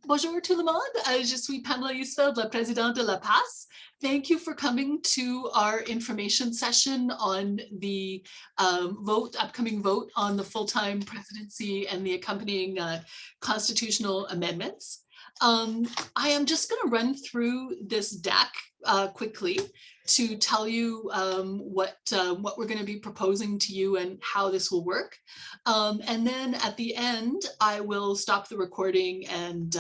Bonjour tout le monde. Je suis Pamela Yusfeld, la présidente de La Paz. Thank you for coming to our information session on the upcoming vote on the full-time presidency and the accompanying constitutional amendments. I am just going to run through this deck quickly to tell you what we're going to be proposing to you and how this will work. And then at the end, I will stop the recording, and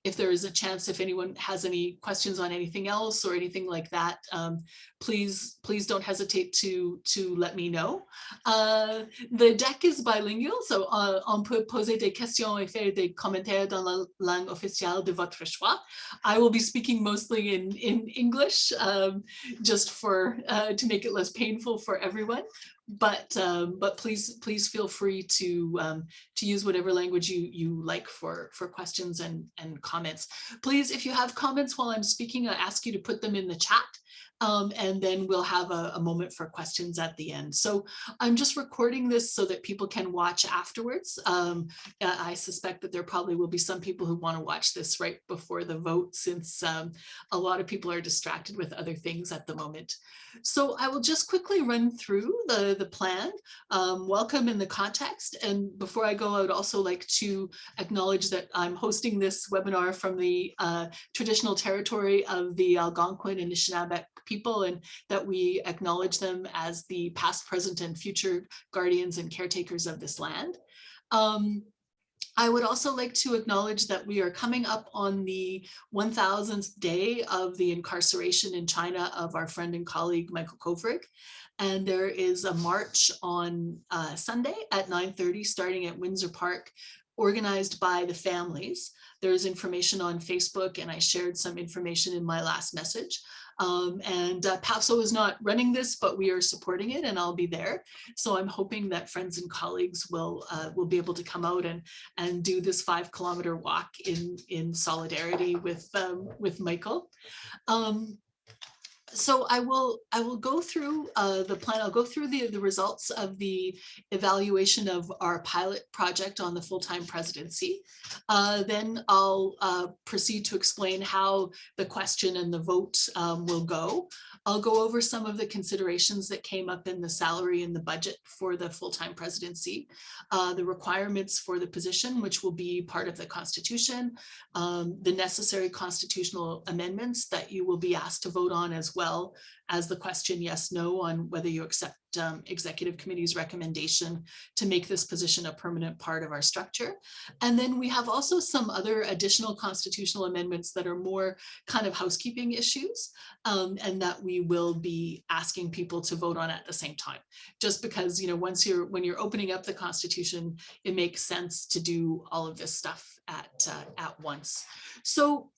if there is a chance, if anyone has any questions on anything else or anything like that, please don't hesitate to let me know. The deck is bilingual, so on peut poser des questions et faire des commentaires dans la langue officielle de votre choix. I will be speaking mostly in English, just for to make it less painful for everyone. But please feel free to use whatever language you like for questions and comments. Please, if you have comments while I'm speaking, I ask you to put them in the chat. And then we'll have a moment for questions at the end. So I'm just recording this so that people can watch afterwards. I suspect that there probably will be some people who want to watch this right before the vote, since a lot of people are distracted with other things at the moment. So I will just quickly run through the plan, welcome in the context. And before I go, I would also like to acknowledge that I'm hosting this webinar from the traditional territory of the Algonquin and Anishinaabe people, and that we acknowledge them as the past, present, and future guardians and caretakers of this land. I would also like to acknowledge that we are coming up on the 1000th day of the incarceration in China of our friend and colleague, Michael Kovrig. And there is a march on Sunday at 9:30, starting at Windsor Park, organized by the families. There's information on Facebook, and I shared some information in my last message. PAFSO is not running this, but we are supporting it, and I'll be there. So I'm hoping that friends and colleagues will be able to come out and do this 5-kilometer walk in solidarity with Michael. So I will go through the plan. I'll go through the results of the evaluation of our pilot project on the full-time presidency. Then I'll proceed to explain how the question and the vote will go. I'll go over some of the considerations that came up in the salary and the budget for the full-time presidency, the requirements for the position, which will be part of the Constitution, the necessary constitutional amendments that you will be asked to vote on, as well as the question yes, no, on whether you accept executive committee's recommendation to make this position a permanent part of our structure. And then we have also some other additional constitutional amendments that are more kind of housekeeping issues, and that we will be asking people to vote on at the same time. Just because, when you're opening up the Constitution, it makes sense to do all of this stuff at once. So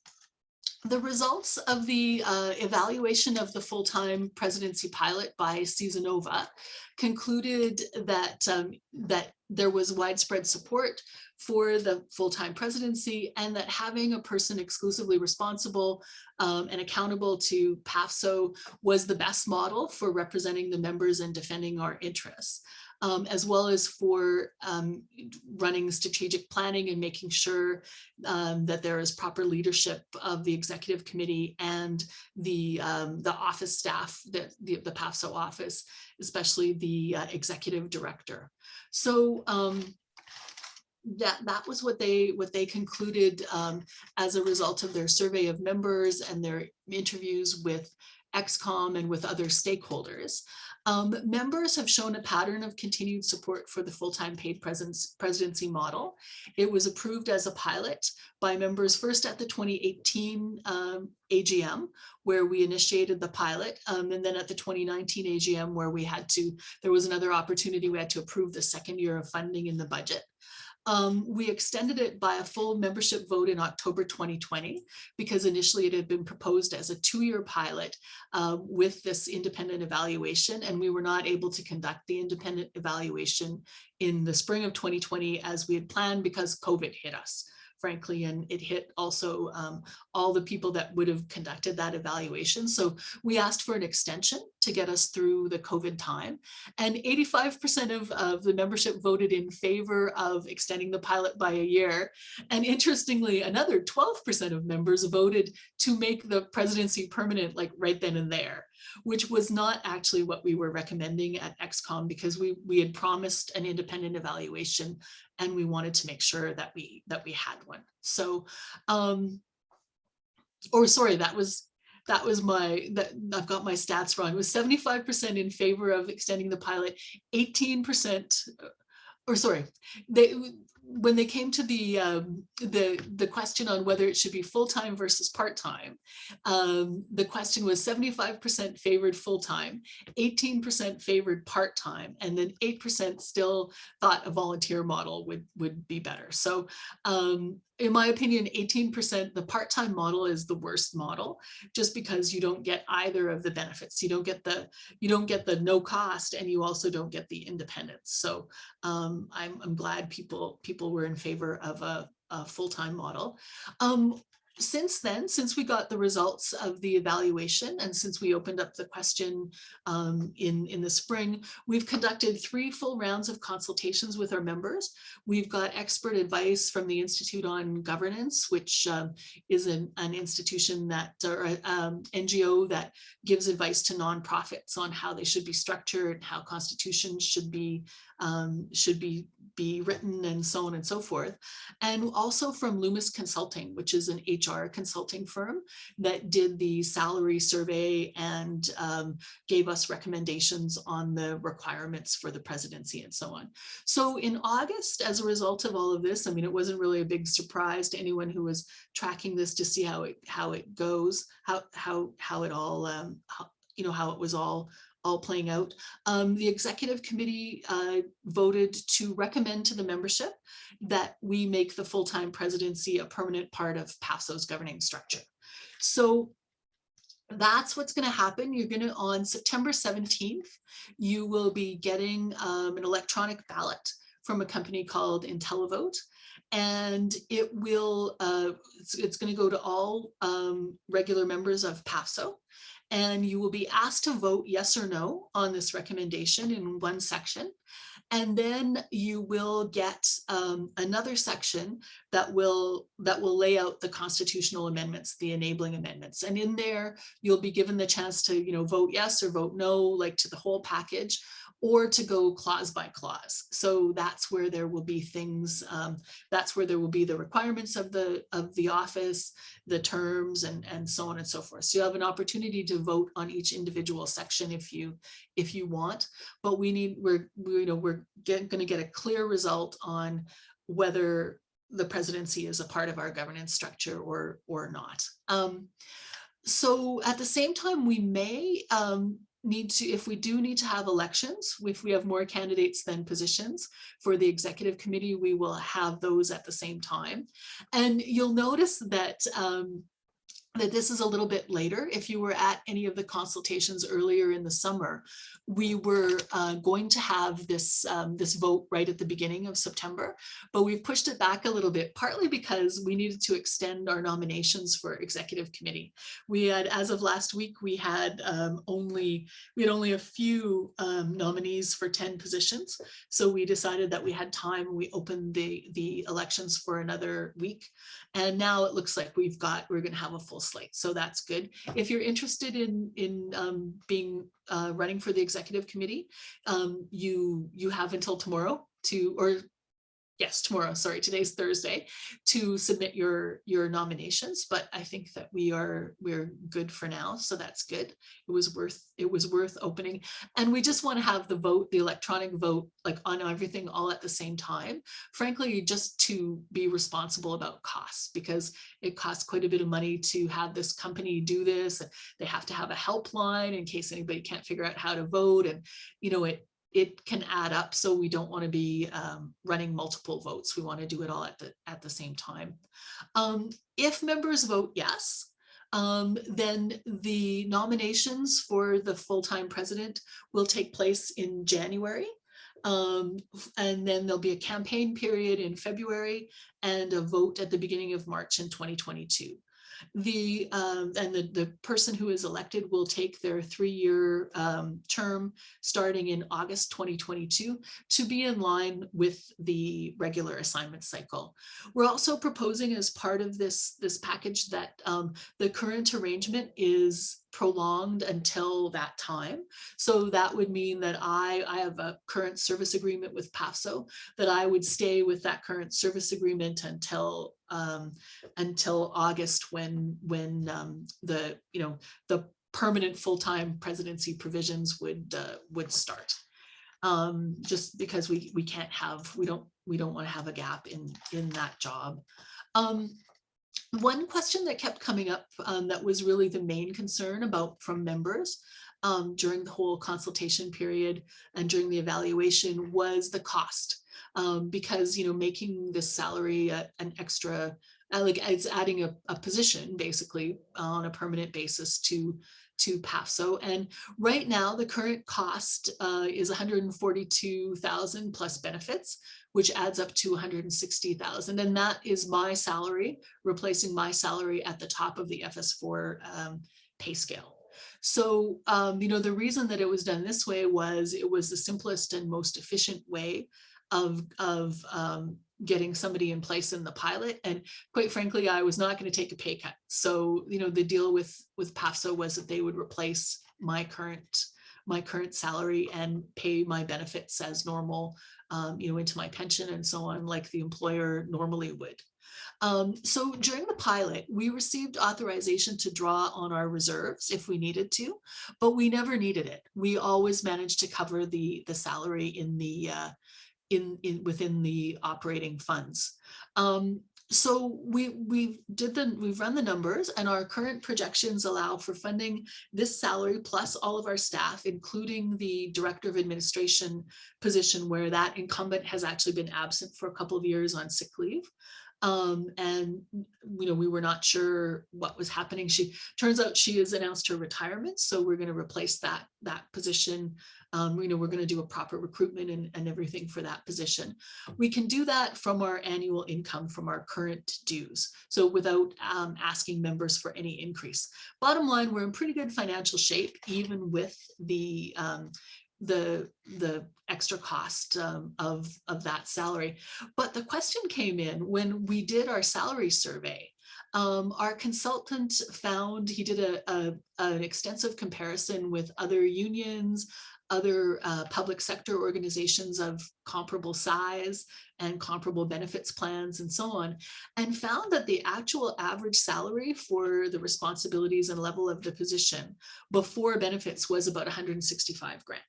the results of the evaluation of the full-time presidency pilot by Seasonova concluded that there was widespread support for the full-time presidency, and that having a person exclusively responsible and accountable to PAFSO was the best model for representing the members and defending our interests. As well as for running strategic planning and making sure that there is proper leadership of the executive committee and the office staff, the PAFSO office, especially the executive director. So that was what they concluded as a result of their survey of members and their interviews with XCOM and with other stakeholders. Members have shown a pattern of continued support for the full-time paid presidency model. It was approved as a pilot by members first at the 2018 AGM, where we initiated the pilot, and then at the 2019 AGM, where there was another opportunity, we had to approve the second year of funding in the budget. We extended it by a full membership vote in October 2020, because initially it had been proposed as a 2-year pilot with this independent evaluation, and we were not able to conduct the independent evaluation in the spring of 2020 as we had planned, because COVID hit us frankly, and it hit also all the people that would have conducted that evaluation. So we asked for an extension to get us through the COVID time, and 85% of the membership voted in favor of extending the pilot by a year. And interestingly, another 12% of members voted to make the presidency permanent, like right then and there, which was not actually what we were recommending at XCOM, because we had promised an independent evaluation and we wanted to make sure that we had one. So, or sorry, that was I've got my stats wrong. It was 75% in favor of extending the pilot, 18%, or sorry, when they came to the question on whether it should be full-time versus part-time, the question was 75% favored full-time, 18% favored part-time, and then 8% still thought a volunteer model would be better. So in my opinion, 18%, the part-time model is the worst model, just because you don't get either of the benefits. You don't get the no cost, and you also don't get the independence. So I'm glad people were in favor of a full-time model. Since then, since we got the results of the evaluation, and since we opened up the question in the spring, we've conducted 3 full rounds of consultations with our members. We've got expert advice from the Institute on Governance, which is an institution that, or NGO that gives advice to nonprofits on how they should be structured, how constitutions should be written, and so on and so forth. And also from Loomis Consulting, which is an HR consulting firm that did the salary survey and gave us recommendations on the requirements for the presidency and so on. So in August, as a result of all of this, I mean, it wasn't really a big surprise to anyone who was tracking this to see how it goes, how it all, how it was all playing out. The executive committee voted to recommend to the membership that we make the full-time presidency a permanent part of PASO's governing structure. So that's what's going to happen. You're going to, on September 17th, you will be getting an electronic ballot from a company called IntelliVote. And it will, it's going to go to all regular members of PASO. And you will be asked to vote yes or no on this recommendation in one section. And then you will get another section that will lay out the constitutional amendments, the enabling amendments. And in there, you'll be given the chance to, vote yes or vote no, like to the whole package, or to go clause by clause. So that's where there will be things, that's where there will be the requirements of the office, the terms, and so on and so forth. So you have an opportunity to vote on each individual section if you want, but we're going to get a clear result on whether the presidency is a part of our governance structure or not. So at the same time, we may need to, if we do need to have elections, if we have more candidates than positions for the executive committee, we will have those at the same time. And you'll notice that that this is a little bit later. If you were at any of the consultations earlier in the summer, we were going to have this this vote right at the beginning of September, but we've pushed it back a little bit, partly because we needed to extend our nominations for executive committee. We had, as of last week, we had only a few nominees for 10 positions. So we decided that we had time. We opened the elections for another week. And now it looks like we're going to have a full slate. So that's good. If you're interested in being running for the executive committee, you have until tomorrow tomorrow, sorry, today's Thursday, to submit your nominations. But I think that we're good for now, so that's good. It was worth opening, and we just want to have the vote, the electronic vote, like on everything all at the same time, frankly, just to be responsible about costs, because it costs quite a bit of money to have this company do this. They have to have a helpline in case anybody can't figure out how to vote, and it can add up. So we don't want to be running multiple votes. We want to do it all at the same time. If members vote yes, then the nominations for the full-time president will take place in January. And then there'll be a campaign period in February and a vote at the beginning of March in 2022. The person who is elected will take their 3-year term starting in August 2022 to be in line with the regular assignment cycle. We're also proposing as part of this package that the current arrangement is prolonged until that time. So that would mean that I have a current service agreement with PAFSO, that I would stay with that current service agreement until August, when the permanent full-time presidency provisions would start. Just because we can't have, we don't want to have a gap in that job. One question that kept coming up that was really the main concern from members during the whole consultation period and during the evaluation was the cost. Because making this salary an extra, like it's adding a position basically on a permanent basis to PAFSO. And right now the current cost is $142,000 plus benefits, which adds up to $160,000. And that is my salary, replacing my salary at the top of the FS4 pay scale. So, the reason that it was done this way was it was the simplest and most efficient way of getting somebody in place in the pilot. And quite frankly, I was not going to take a pay cut. So, the deal with PAFSO was that they would replace my current salary and pay my benefits as normal, into my pension and so on, like the employer normally would. So during the pilot, we received authorization to draw on our reserves if we needed to, but we never needed it. We always managed to cover the salary in the within the operating funds. So we've run the numbers, and our current projections allow for funding this salary plus all of our staff, including the director of administration position, where that incumbent has actually been absent for a couple of years on sick leave. And we were not sure what was happening. Turns out she has announced her retirement, so we're going to replace that position. We're going to do a proper recruitment and everything for that position. We can do that from our annual income from our current dues, so without asking members for any increase. Bottom line, we're in pretty good financial shape, even with the extra cost of that salary. But the question came in when we did our salary survey. Our consultant found, he did an extensive comparison with other unions, other public sector organizations of comparable size and comparable benefits plans and so on, and found that the actual average salary for the responsibilities and level of the position before benefits was about 165 grand.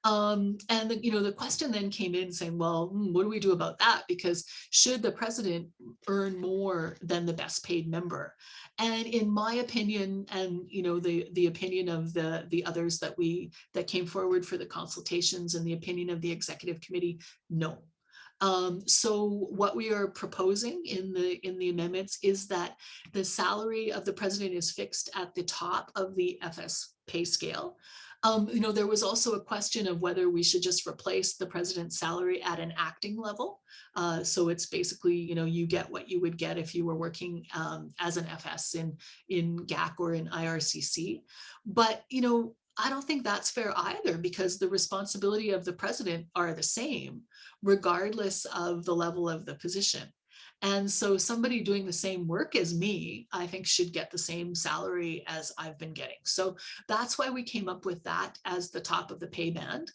And the question then came in saying, well, what do we do about that? Because should the president earn more than the best paid member? And in my opinion, and the opinion of the others that came forward for the consultations, and the opinion of the executive committee, no. So what we are proposing in the amendments is that the salary of the president is fixed at the top of the FS pay scale. There was also a question of whether we should just replace the president's salary at an acting level. So it's basically, you get what you would get if you were working as an FS in GAC or in IRCC. But, I don't think that's fair either, because the responsibility of the president are the same, regardless of the level of the position. And so somebody doing the same work as me, I think, should get the same salary as I've been getting. So that's why we came up with that as the top of the pay band.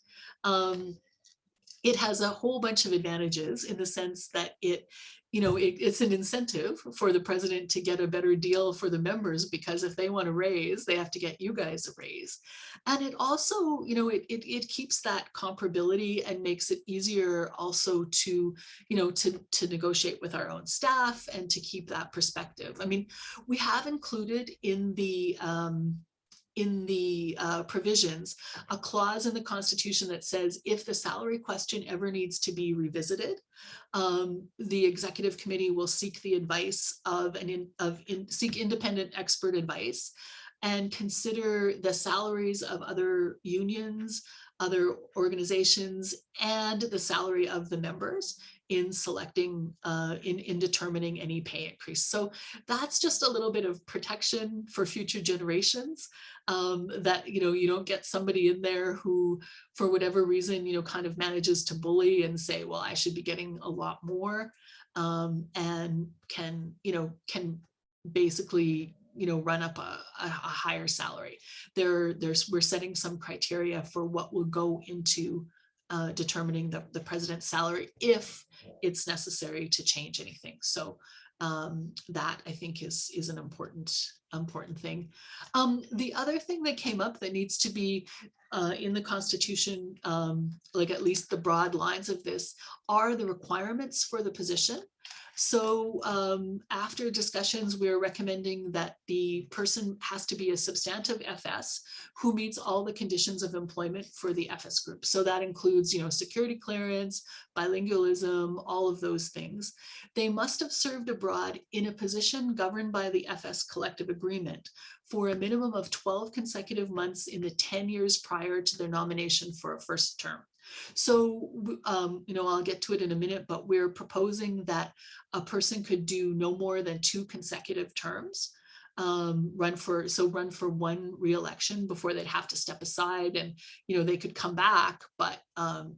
It has a whole bunch of advantages in the sense that it's an incentive for the president to get a better deal for the members, because if they want a raise, they have to get you guys a raise. And it also, it keeps that comparability and makes it easier also to negotiate with our own staff and to keep that perspective. I mean, we have included in the provisions a clause in the Constitution that says if the salary question ever needs to be revisited, the executive committee will seek the advice seek independent expert advice and consider the salaries of other unions, other organizations, and the salary of the members in selecting, in determining any pay increase. So that's just a little bit of protection for future generations, that, you don't get somebody in there who, for whatever reason, kind of manages to bully and say, well, I should be getting a lot more, and can basically, run up a higher salary. We're setting some criteria for what will go into determining the president's salary if it's necessary to change anything. So that, I think, is an important thing. The other thing that came up that needs to be in the Constitution, like at least the broad lines of this, are the requirements for the position. So after discussions, we're recommending that the person has to be a substantive FS who meets all the conditions of employment for the FS group. So that includes, security clearance, bilingualism, all of those things. They must have served abroad in a position governed by the FS collective agreement for a minimum of 12 consecutive months in the 10 years prior to their nomination for a first term. So, I'll get to it in a minute, but we're proposing that a person could do no more than 2 consecutive terms, run for one re-election before they'd have to step aside, and they could come back, but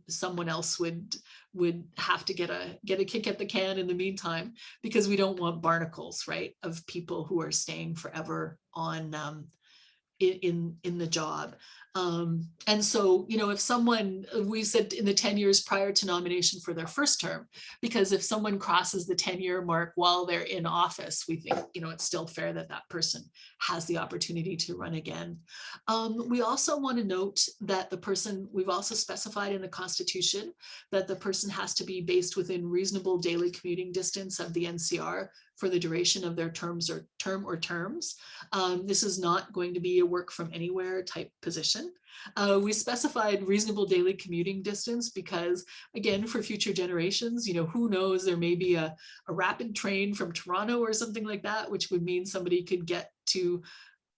someone else would have to get a kick at the can in the meantime, because we don't want barnacles, right, of people who are staying forever on in the job. And so, if someone, we said in the 10 years prior to nomination for their first term, because if someone crosses the 10-year mark while they're in office, we think, it's still fair that that person has the opportunity to run again. We also want to note that the person, we've also specified in the Constitution that the person has to be based within reasonable daily commuting distance of the NCR for the duration of their terms or terms. This is not going to be a work from anywhere type position. We specified reasonable daily commuting distance because, again, for future generations, who knows, there may be a rapid train from Toronto or something like that, which would mean somebody could get to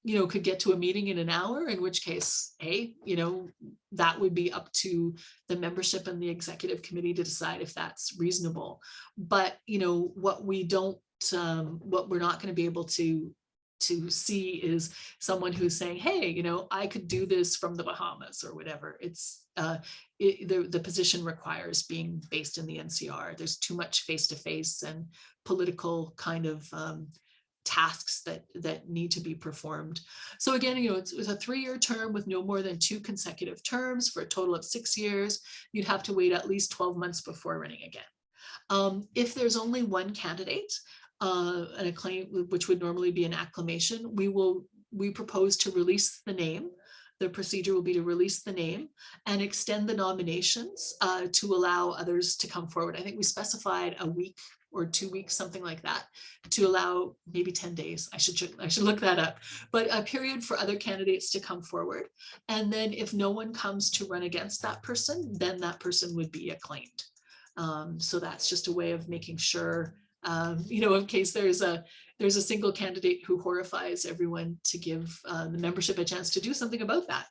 a meeting in an hour, in which case, that would be up to the membership and the executive committee to decide if that's reasonable. But, what we're not going to be able to see is someone who's saying, hey, I could do this from the Bahamas or whatever. It's the position requires being based in the NCR. There's too much face-to-face and political kind of tasks that need to be performed. So again, it's a 3-year term with no more than 2 consecutive terms for a total of 6 years. You'd have to wait at least 12 months before running again. If there's only one candidate, an acclaim, which would normally be an acclamation, we propose to release the name. The procedure will be to release the name and extend the nominations to allow others to come forward. I think we specified a week or 2 weeks, something like that, to allow maybe 10 days. I should look that up, but a period for other candidates to come forward. And then if no one comes to run against that person, then that person would be acclaimed. So that's just a way of making sure, in case there's a single candidate who horrifies everyone, to give the membership a chance to do something about that.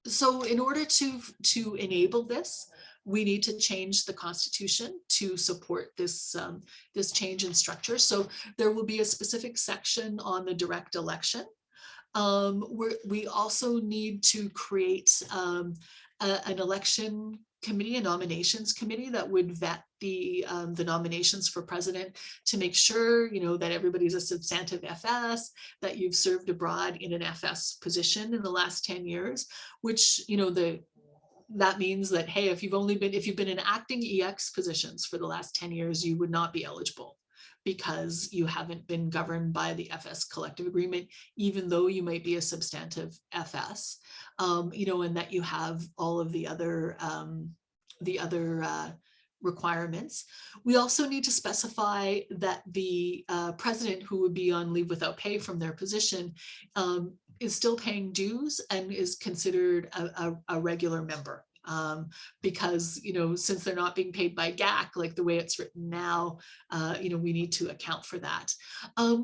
So in order to enable this, we need to change the Constitution to support this change in structure. So there will be a specific section on the direct election. We also need to create an election committee, a nominations committee that would vet the nominations for president to make sure, that everybody's a substantive FS, that you've served abroad in an FS position in the last 10 years, which, that means that, hey, if you've been in acting EX positions for the last 10 years, you would not be eligible because you haven't been governed by the FS collective agreement, even though you might be a substantive FS, and that you have all of the other requirements. We also need to specify that the president, who would be on leave without pay from their position, is still paying dues and is considered a regular member because, since they're not being paid by GAC, like the way it's written now, we need to account for that.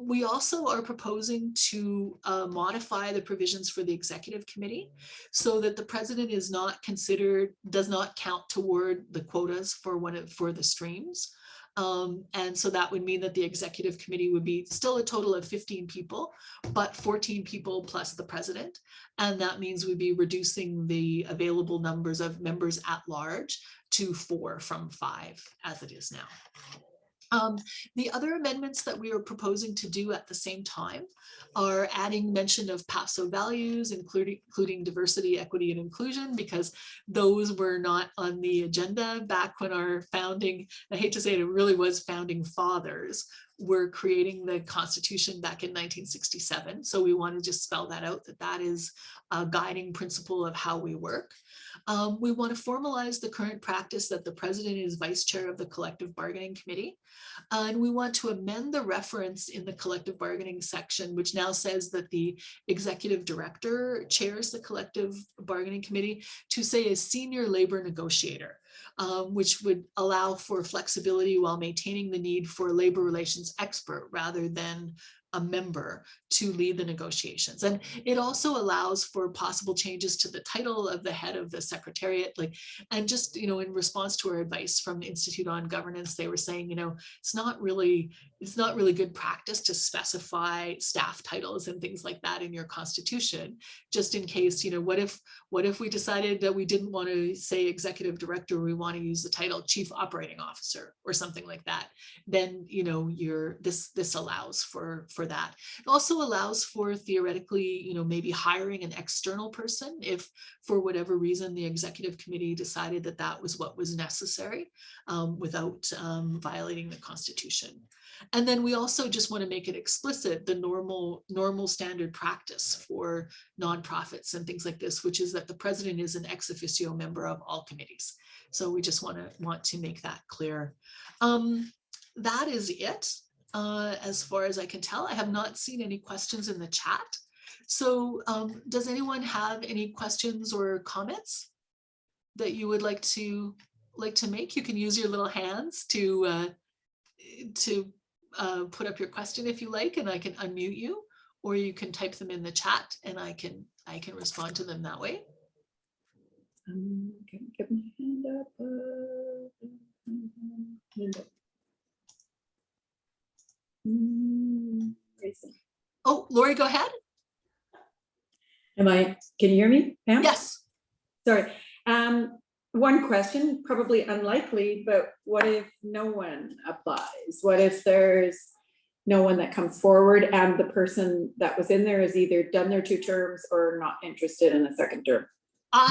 We also are proposing to modify the provisions for the executive committee so that the president is not considered, does not count toward the quotas for the streams. And so that would mean that the executive committee would be still a total of 15 people, but 14 people plus the president. And that means we'd be reducing the available numbers of members at large to 4 from 5 as it is now. The other amendments that we are proposing to do at the same time are adding mention of PASO values, including diversity, equity, and inclusion, because those were not on the agenda back when our founding, I hate to say it, it really was founding fathers were creating the Constitution back in 1967. So we want to just spell that out, that that is a guiding principle of how we work. We want to formalize the current practice that the president is vice chair of the collective bargaining committee. And we want to amend the reference in the collective bargaining section, which now says that the executive director chairs the collective bargaining committee, to say a senior labor negotiator, which would allow for flexibility while maintaining the need for a labor relations expert rather than a member to lead the negotiations. And it also allows for possible changes to the title of the head of the secretariat, and just, in response to our advice from the Institute on Governance, they were saying, it's not really good practice to specify staff titles and things like that in your constitution, just in case, what if we decided that we didn't want to say executive director, we want to use the title chief operating officer or something like that, then, this allows for that. It also allows for theoretically, maybe hiring an external person if for whatever reason the executive committee decided that that was what was necessary without violating the Constitution. And then we also just want to make it explicit the normal standard practice for nonprofits and things like this, which is that the president is an ex officio member of all committees. So we just want to make that clear. That is it. As far as I can tell, I have not seen any questions in the chat. So does anyone have any questions or comments that you would like to make? You can use your little hands to put up your question if you like, and I can unmute you, or you can type them in the chat and I can respond to them that way. Can I get my hand up? Hand up. Oh, Lori, go ahead. Can you hear me, Pam? Yes. Sorry. One question, probably unlikely, but what if no one applies? What if there's no one that comes forward and the person that was in there is either done their 2 terms or not interested in a second term?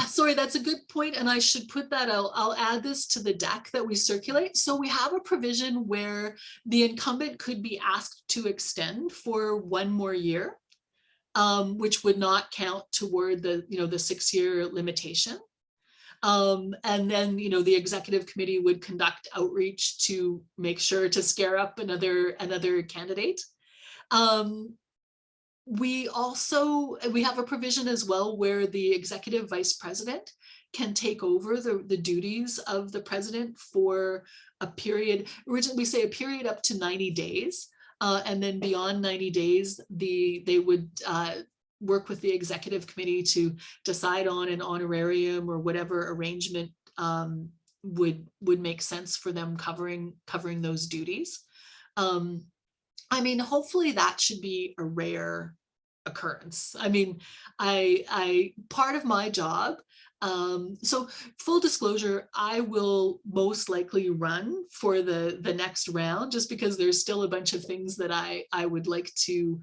Sorry, that's a good point, and I should put that out. I'll add this to the deck that we circulate. So we have a provision where the incumbent could be asked to extend for 1 more year, which would not count toward the 6-year limitation. And then, the executive committee would conduct outreach to make sure to scare up another candidate. We have a provision as well where the executive vice president can take over the duties of the president for a period. Originally, we say a period up to 90 days. And then beyond 90 days, they would work with the executive committee to decide on an honorarium or whatever arrangement would make sense for them covering those duties. I mean, hopefully that should be a rare occurrence. I mean, part of my job, so full disclosure, I will most likely run for the next round just because there's still a bunch of things that I would like to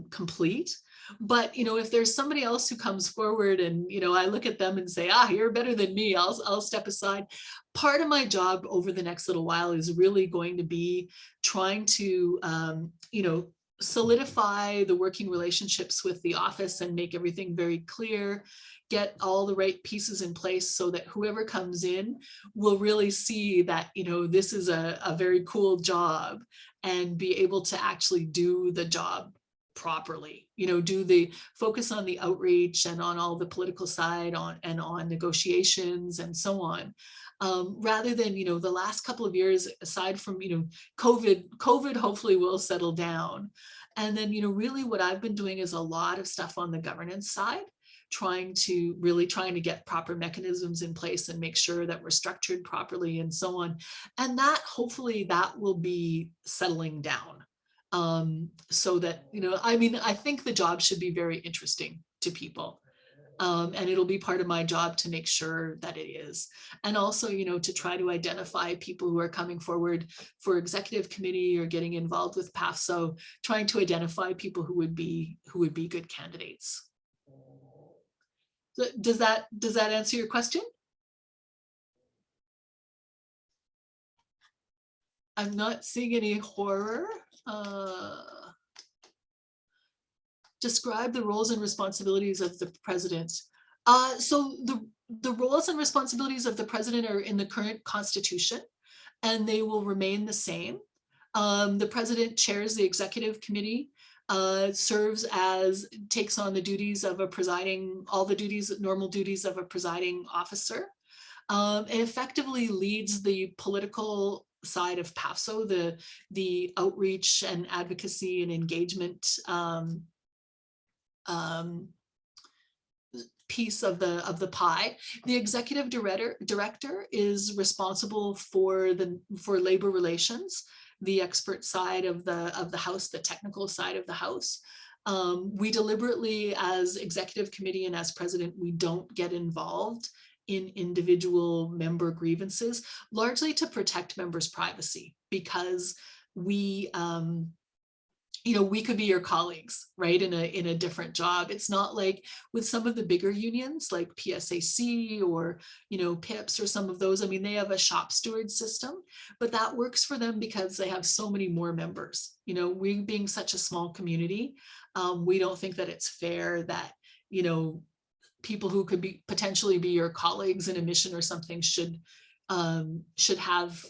complete. But, if there's somebody else who comes forward and, I look at them and say, you're better than me, I'll step aside. Part of my job over the next little while is really going to be trying to, solidify the working relationships with the office and make everything very clear, get all the right pieces in place so that whoever comes in will really see that, this is a very cool job and be able to actually do the job properly, do the focus on the outreach and on all the political side on negotiations and so on. Rather than, the last couple of years, aside from, COVID hopefully will settle down. And then, really what I've been doing is a lot of stuff on the governance side, trying to get proper mechanisms in place and make sure that we're structured properly and so on. And that hopefully that will be settling down. So that, I think the job should be very interesting to people. And it'll be part of my job to make sure that it is. And also, to try to identify people who are coming forward for executive committee or getting involved with PAFSO, trying to identify people who would be good candidates. Does that answer your question? I'm not seeing any horror. Describe the roles and responsibilities of the president. So the roles and responsibilities of the president are in the current constitution, and they will remain the same. The president chairs the executive committee, takes on the duties of all the normal duties of a presiding officer, and effectively leads the political side of PAFSO, the outreach and advocacy and engagement piece of the pie. The executive director is responsible for labor relations, the expert side of the house, the technical side of the house. We deliberately, as executive committee and as president, we don't get involved in individual member grievances, largely to protect members' privacy, because we could be your colleagues, right, in a different job. It's not like with some of the bigger unions like PSAC or, PIPS or some of those. I mean, they have a shop steward system, but that works for them because they have so many more members. We being such a small community, we don't think that it's fair that, people who could potentially be your colleagues in a mission or something should have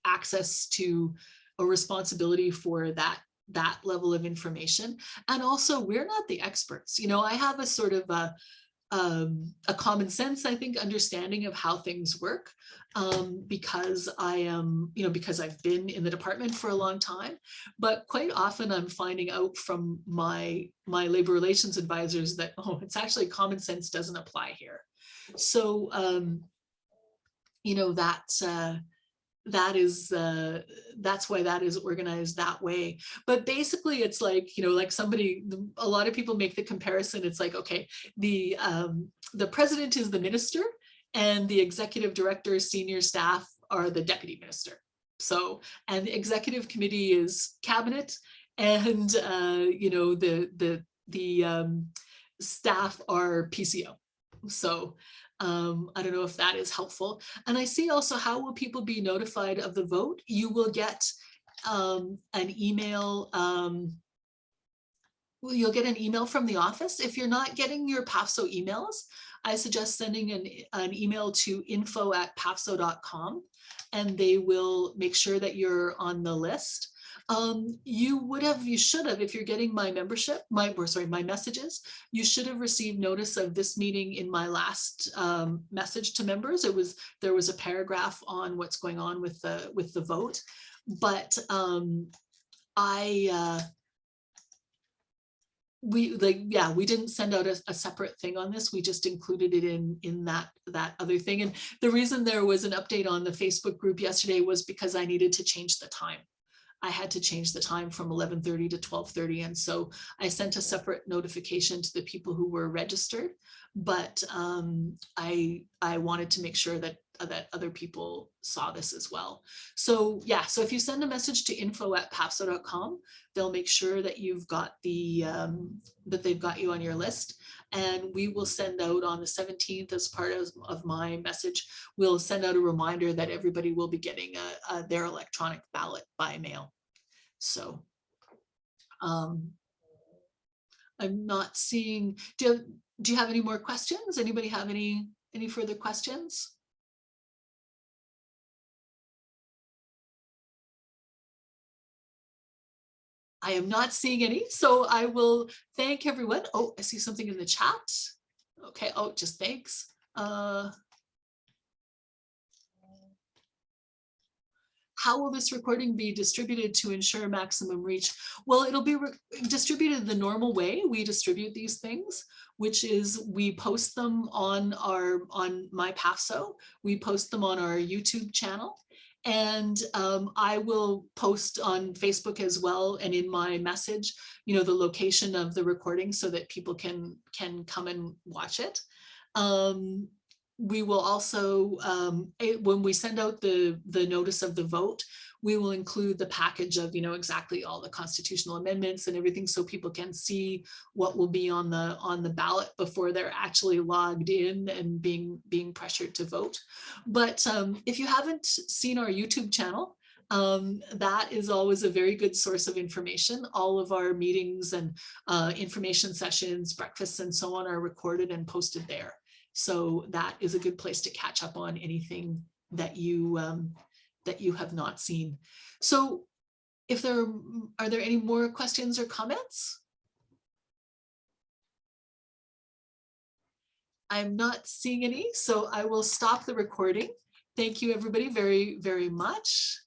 access to a responsibility for that level of information. And also, we're not the experts. I have a sort of a common sense, I think, understanding of how things work, because I am, because I've been in the department for a long time. But quite often I'm finding out from my labor relations advisors that, it's actually common sense doesn't apply here. So, that's why that is organized that way. But basically it's like, a lot of people make the comparison. It's like, okay, the president is the minister and the executive director, senior staff are the deputy minister. So, and the executive committee is cabinet, and the staff are PCO. So I don't know if that is helpful. And I see also, how will people be notified of the vote? You will get an email. You'll get an email from the office. If you're not getting your PAFSO emails, I suggest sending an email to info@pafso.com, and they will make sure that you're on the list. You should have, if you're getting my membership, my messages, you should have received notice of this meeting in my last message to members. There was a paragraph on what's going on with the vote, but we didn't send out a separate thing on this. We just included it in that other thing. And the reason there was an update on the Facebook group yesterday was because I needed to change the time. I had to change the time from 11:30 to 12:30. And so I sent a separate notification to the people who were registered, but I wanted to make sure that other people saw this as well. So yeah, so if you send a message to info@pafso.com, they'll make sure that you've got that they've got you on your list. And we will send out on the 17th, as part of my message, we'll send out a reminder that everybody will be getting their electronic ballot by mail. So I'm not seeing, do you have any more questions? Anybody have any further questions? I am not seeing any, so I will thank everyone. Oh, I see something in the chat. Okay, oh, just thanks. How will this recording be distributed to ensure maximum reach? Well, it'll be distributed the normal way we distribute these things, which is we post them on my PAFSO. We post them on our YouTube channel. And I will post on Facebook as well, and in my message, you know, the location of the recording so that people can come and watch it. We will also, when we send out the notice of the vote, we will include the package of, you know, exactly all the constitutional amendments and everything, so people can see what will be on the ballot before they're actually logged in and being pressured to vote. But if you haven't seen our YouTube channel, that is always a very good source of information. All of our meetings and information sessions, breakfasts, and so on are recorded and posted there. So that is a good place to catch up on anything that you have not seen. So if are there any more questions or comments? I'm not seeing any, so I will stop the recording. Thank you, everybody, very, very much.